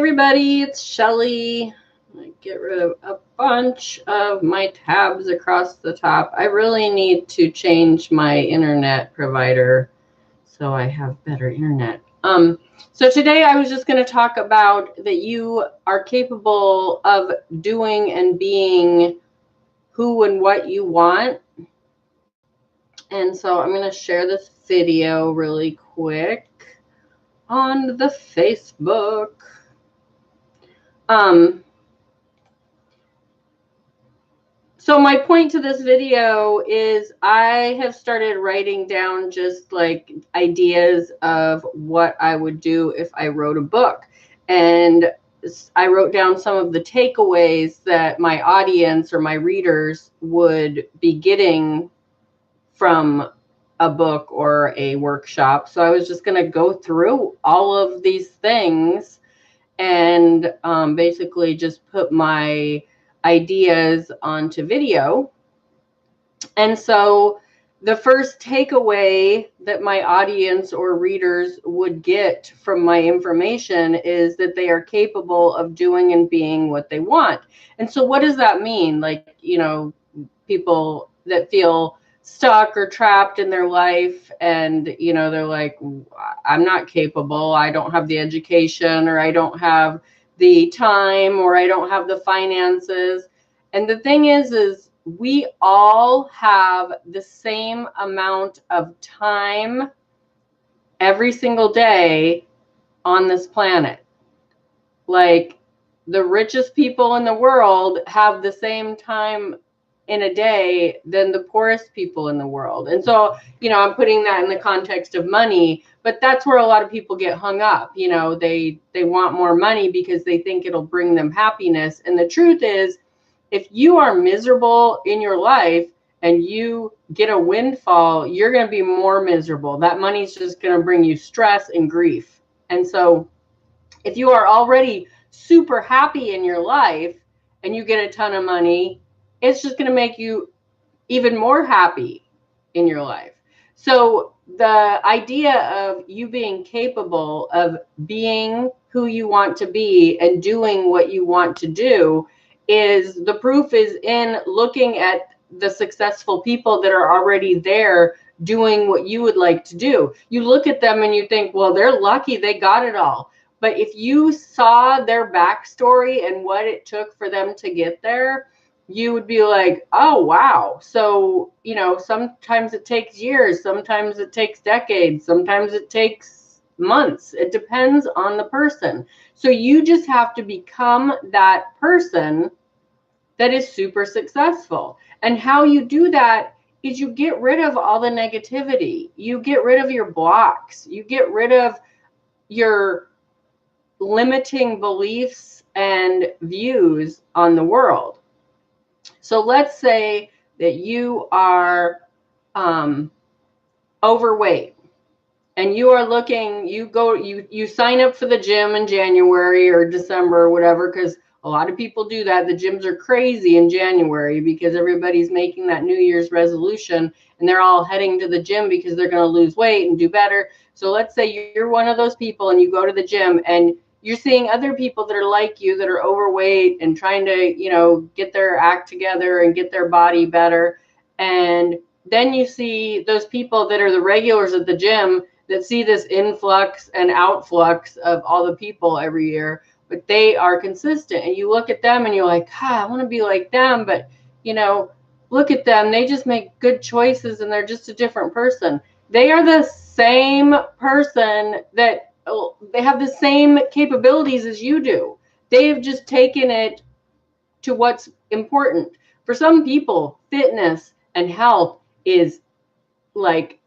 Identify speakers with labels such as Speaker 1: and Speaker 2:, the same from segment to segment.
Speaker 1: everybody, it's Shelly. I get rid of a bunch of my tabs across the top. I really need to change my internet provider so I have better internet. So today I was just going to talk about that you are capable of doing and being who and what you want. And so I'm going to share this video really quick on the Facebook. So my point to this video is I have started writing down just like ideas of what I would do if I wrote a book. And I wrote down some of the takeaways that my audience or my readers would be getting from a book or a workshop. So I was just going to go through all of these things and basically just put my ideas onto video. And so the first takeaway that my audience or readers would get from my information is that they are capable of doing and being what they want. And so what does that mean? Like, you know, people that feel stuck or trapped in their life and, you know, they're like, I'm not capable, I don't have the education, or I don't have the time, or I don't have the finances. And the thing is we all have the same amount of time every single day on this planet. Like, the richest people in the world have the same time in a day than the poorest people in the world. And so, you know, I'm putting that in the context of money, but that's where a lot of people get hung up. You know, they want more money because they think it'll bring them happiness. And the truth is, if you are miserable in your life and you get a windfall, you're going to be more miserable. That money's just going to bring you stress and grief. And so if you are already super happy in your life and you get a ton of money, it's just going to make you even more happy in your life. So the idea of you being capable of being who you want to be and doing what you want to do is the proof is in looking at the successful people that are already there doing what you would like to do. You look at them and you think, well, they're lucky, they got it all. But if you saw their backstory and what it took for them to get there, you would be like, oh, wow. So, you know, sometimes it takes years, sometimes it takes decades, sometimes it takes months. It depends on the person. So you just have to become that person that is super successful. And how you do that is you get rid of all the negativity. You get rid of your blocks. You get rid of your limiting beliefs and views on the world. So let's say that you are overweight and you are looking, you sign up for the gym in January or December or whatever, because a lot of people do that. The gyms are crazy in January because everybody's making that New Year's resolution and they're all heading to the gym because they're going to lose weight and do better. So let's say you're one of those people and you go to the gym and you're seeing other people that are like you, that are overweight and trying to, you know, get their act together and get their body better. And then you see those people that are the regulars at the gym that see this influx and outflux of all the people every year, but they are consistent. And you look at them and you're like, I want to be like them. But, you know, look at them. They just make good choices and they're just a different person. They are the same person that they have the same capabilities as you do. They've just taken it to what's important. For some people, fitness and health is like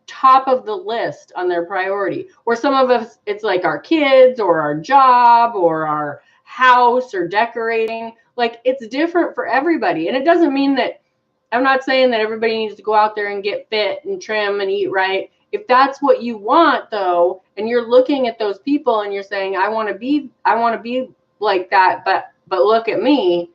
Speaker 1: top of the list on their priority. Or some of us, it's like our kids or our job or our house or decorating. Like, it's different for everybody. And it doesn't mean that, I'm not saying that everybody needs to go out there and get fit and trim and eat right. If that's what you want, though, and you're looking at those people and you're saying, I want to be like that, but look at me,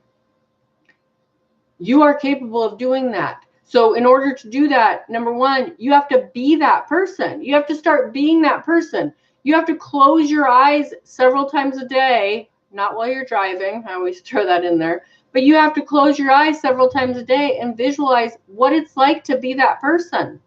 Speaker 1: you are capable of doing that. So in order to do that, number one, you have to be that person. You have to start being that person. You have to close your eyes several times a day, not while you're driving. I always throw that in there. But you have to close your eyes several times a day and visualize what it's like to be that person.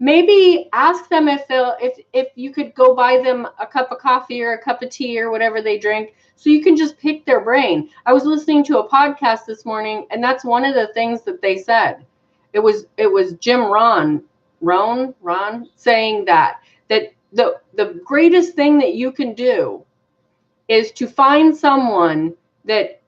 Speaker 1: Maybe ask them if you could go buy them a cup of coffee or a cup of tea or whatever they drink, so you can just pick their brain. I was listening to a podcast this morning, and that's one of the things that they said. It was Jim Rohn saying that the greatest thing that you can do is to find someone that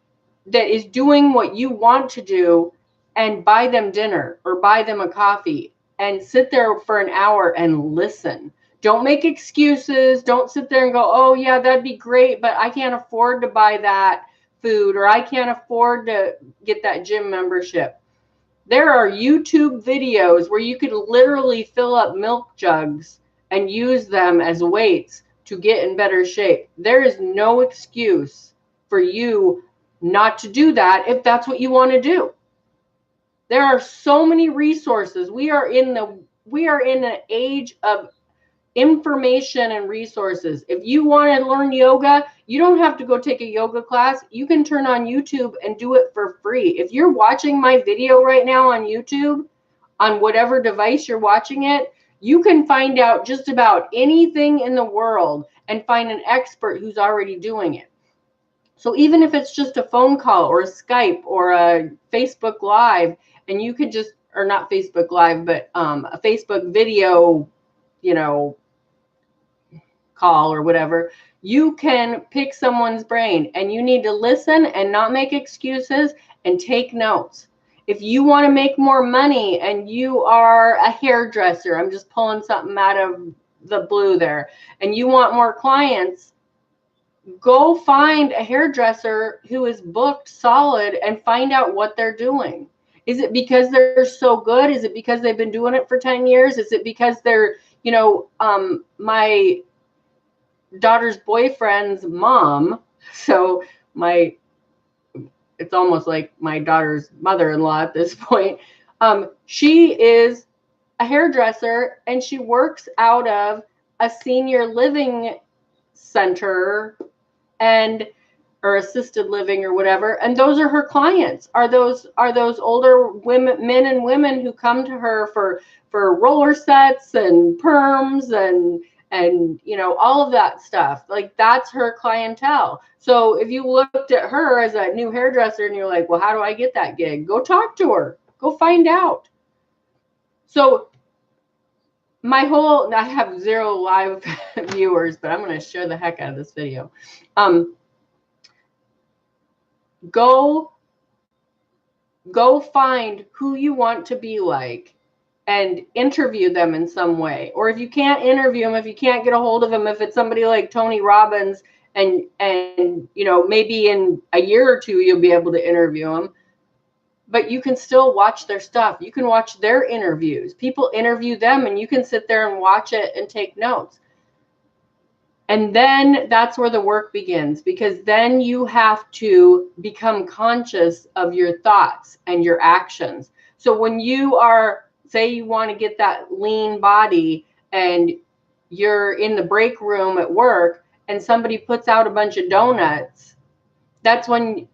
Speaker 1: is doing what you want to do and buy them dinner or buy them a coffee and sit there for an hour and listen. Don't make excuses. Don't sit there and go, oh, yeah, that'd be great, but I can't afford to buy that food, or I can't afford to get that gym membership. There are YouTube videos where you could literally fill up milk jugs and use them as weights to get in better shape. There is no excuse for you not to do that if that's what you want to do. There are so many resources. We are in an age of information and resources. If you want to learn yoga, you don't have to go take a yoga class. You can turn on YouTube and do it for free. If you're watching my video right now on YouTube, on whatever device you're watching it, you can find out just about anything in the world and find an expert who's already doing it. So even if it's just a phone call or a Skype or a Facebook Live, and you could just, or not Facebook Live, but a Facebook video, call or whatever, you can pick someone's brain, and you need to listen and not make excuses and take notes. If you want to make more money and you are a hairdresser, I'm just pulling something out of the blue there, and you want more clients, go find a hairdresser who is booked solid and find out what they're doing. Is it because they're so good? Is it because they've been doing it for 10 years? Is it because they're, my daughter's boyfriend's mom? So it's almost like my daughter's mother-in-law at this point. She is a hairdresser, and she works out of a senior living center or assisted living or whatever, and those are her clients. Are those older women, men and women who come to her for roller sets and perms and all of that stuff. Like, that's her clientele. So if you looked at her as a new hairdresser and you're like, well, how do I get that gig? Go talk to her. Go find out. So I have 0 live viewers, but I'm going to share the heck out of this video. Go find who you want to be like and interview them in some way. Or if you can't interview them, if you can't get a hold of them, if it's somebody like Tony Robbins, and maybe in a year or two you'll be able to interview them, but you can still watch their stuff. You can watch their interviews. People interview them, and you can sit there and watch it and take notes. And then that's where the work begins, because then you have to become conscious of your thoughts and your actions. So when you say you want to get that lean body, and you're in the break room at work and somebody puts out a bunch of donuts, that's when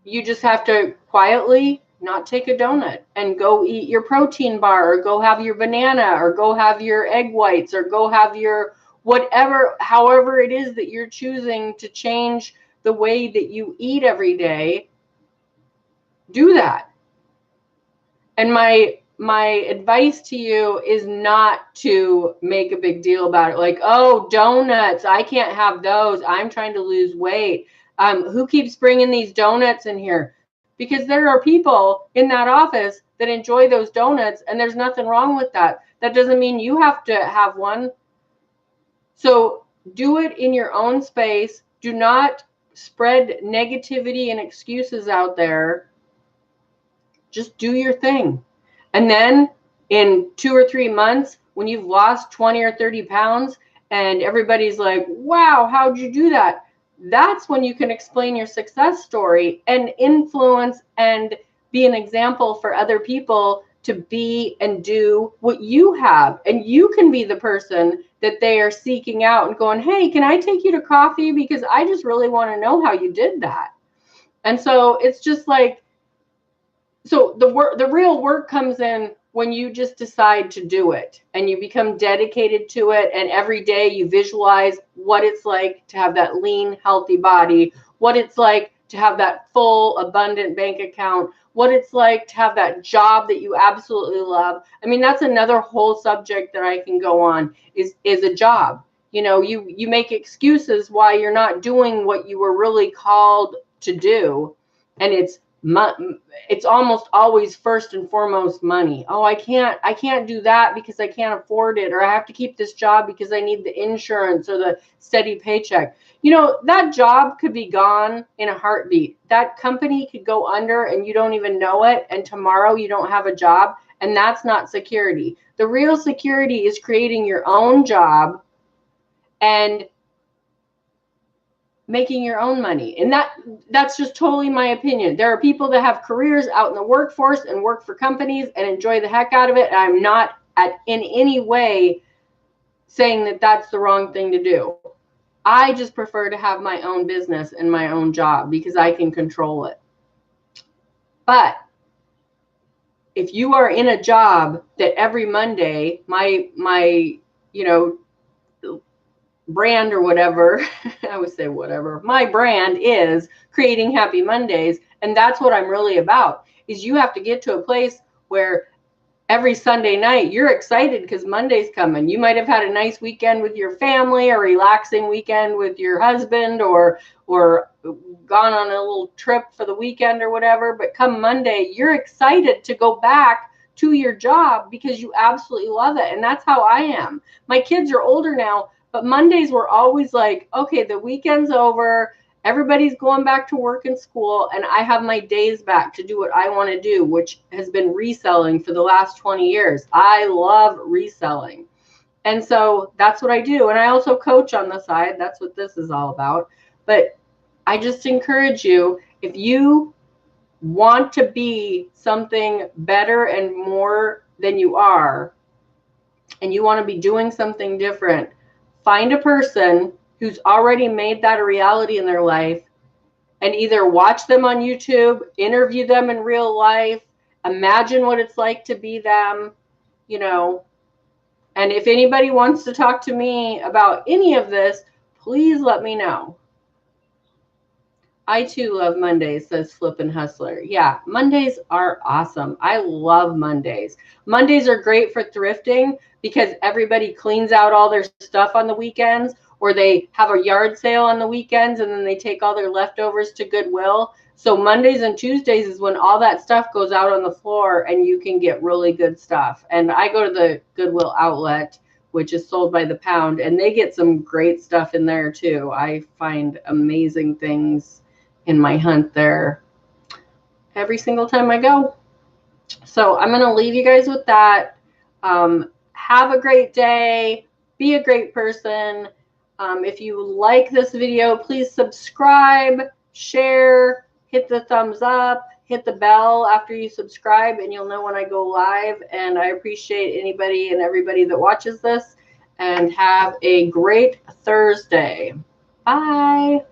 Speaker 1: you just have to quietly not take a donut and go eat your protein bar, or go have your banana, or go have your egg whites, or go have your however it is that you're choosing to change the way that you eat every day. Do that. And my advice to you is not to make a big deal about it. Like, oh, donuts, I can't have those. I'm trying to lose weight. Who keeps bringing these donuts in here? Because there are people in that office that enjoy those donuts, and there's nothing wrong with that. That doesn't mean you have to have one. So do it in your own space. Do not spread negativity and excuses out there. Just do your thing. And then in 2 or 3 months, when you've lost 20 or 30 pounds and everybody's like, wow, how'd you do that? That's when you can explain your success story and influence and be an example for other people to be and do what you have. And you can be the person that they are seeking out and going, hey, can I take you to coffee? Because I just really want to know how you did that. And so it's just like, so the real work comes in when you just decide to do it and you become dedicated to it. And every day you visualize what it's like to have that lean, healthy body, what it's like to have that full, abundant bank account, what it's like to have that job that you absolutely love. I mean, that's another whole subject that I can go on is a job. You know, you make excuses why you're not doing what you were really called to do. And it's almost always first and foremost money. Oh, I can't do that because I can't afford it, or I have to keep this job because I need the insurance or the steady paycheck. You know, that job could be gone in a heartbeat. That company could go under and you don't even know it, and tomorrow you don't have a job, and that's not security. The real security is creating your own job and making your own money. And that's just totally my opinion. There are people that have careers out in the workforce and work for companies and enjoy the heck out of it. And I'm not in any way saying that that's the wrong thing to do. I just prefer to have my own business and my own job because I can control it. But if you are in a job that every Monday, my brand or whatever, I would say whatever, my brand is creating happy Mondays. And that's what I'm really about, is you have to get to a place where every Sunday night you're excited because Monday's coming. You might have had a nice weekend with your family, or relaxing weekend with your husband, or gone on a little trip for the weekend or whatever. But come Monday, you're excited to go back to your job because you absolutely love it. And that's how I am. My kids are older now, but Mondays were always like, okay, the weekend's over. Everybody's going back to work and school, and I have my days back to do what I want to do, which has been reselling for the last 20 years. I love reselling. And so that's what I do. And I also coach on the side. That's what this is all about. But I just encourage you, if you want to be something better and more than you are, and you want to be doing something different, find a person who's already made that a reality in their life, and either watch them on YouTube, interview them in real life, imagine what it's like to be them, you know. And if anybody wants to talk to me about any of this, please let me know. I too love Mondays, says Flippin' Hustler. Yeah, Mondays are awesome. I love Mondays. Mondays are great for thrifting because everybody cleans out all their stuff on the weekends, or they have a yard sale on the weekends and then they take all their leftovers to Goodwill. So Mondays and Tuesdays is when all that stuff goes out on the floor and you can get really good stuff. And I go to the Goodwill outlet, which is sold by the pound, and they get some great stuff in there too. I find amazing things in my hunt there every single time I go. So I'm going to leave you guys with that. Have a great day. Be a great person. If you like this video, please subscribe, share, hit the thumbs up, hit the bell after you subscribe, and you'll know when I go live. And I appreciate anybody and everybody that watches this. And have a great Thursday. Bye.